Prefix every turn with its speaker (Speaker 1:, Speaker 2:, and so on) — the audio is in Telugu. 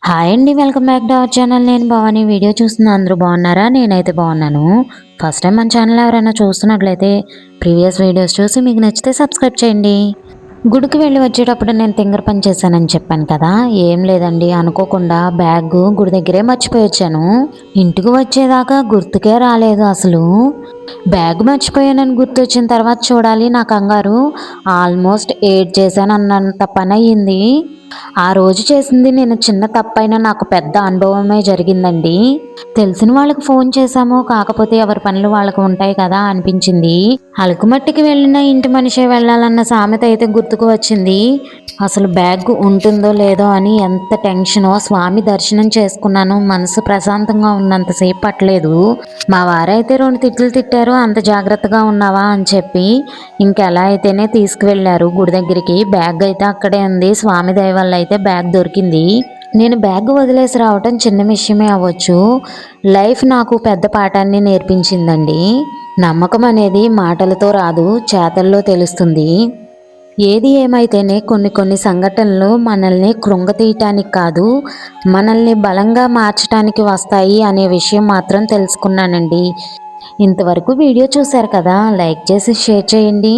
Speaker 1: హాయ్ అండి, welcome back to our channel. నేను భవాని. వీడియో చూస్తున్న అందరూ బాగున్నారా? నేనైతే బాగున్నాను. ఫస్ట్ టైం మన ఛానల్ ఎవరైనా చూస్తున్నట్లయితే ప్రీవియస్ వీడియోస్ చూసి మీకు నచ్చితే సబ్స్క్రైబ్ చేయండి. గుడికి వెళ్ళి వచ్చేటప్పుడు నేను తింగర పని చేశానని చెప్పాను కదా. ఏం లేదండి, అనుకోకుండా బ్యాగ్ గుడి దగ్గరే మర్చిపోయి వచ్చాను. ఇంటికి వచ్చేదాకా గుర్తుకే రాలేదు అసలు. బ్యాగ్ మర్చిపోయానని గుర్తొచ్చిన తర్వాత చూడాలి నా కంగారు. ఆల్మోస్ట్ 8 చేశాను అన్నంత పని అయ్యింది. ఆ రోజు చేసింది నేను చిన్న తప్పైనా నాకు పెద్ద అనుభవమే జరిగిందండి. తెలిసిన వాళ్ళకి ఫోన్ చేశాము, కాకపోతే ఎవరి పనులు వాళ్ళకు ఉంటాయి కదా అనిపించింది. అలుకుమట్టికి వెళ్ళిన ఇంటి మనిషే వెళ్ళాలన్న సామెత అయితే గుర్తుకు వచ్చింది. అసలు బ్యాగ్ ఉంటుందో లేదో అని ఎంత టెన్షనో. స్వామి దర్శనం చేసుకున్నాను, మనసు ప్రశాంతంగా ఉన్నంతసేపు పట్టలేదు. మా వారైతే 2 తిట్లు తిట్టారు, అంత జాగ్రత్తగా ఉన్నావా అని చెప్పి. ఇంకెలా అయితేనే తీసుకువెళ్ళారు గుడి దగ్గరికి. బ్యాగ్ అయితే అక్కడే ఉంది. స్వామి దయ వల్ల అయితే బ్యాగ్ దొరికింది. నేను బ్యాగ్ వదిలేసి రావటం చిన్న విషయమే అవ్వచ్చు, లైఫ్ నాకు పెద్ద పాఠాన్ని నేర్పించిందండి. నమ్మకం అనేది మాటలతో రాదు, చేతల్లో తెలుస్తుంది. ఏది ఏమైతేనే కొన్ని సంఘటనలు మనల్ని కృంగతీయటానికి కాదు, మనల్ని బలంగా మార్చడానికి వస్తాయి అనే విషయం మాత్రం తెలుసుకున్నానండి. ఇంతవరకు వీడియో చూశారు కదా, లైక్ చేసి షేర్ చేయండి.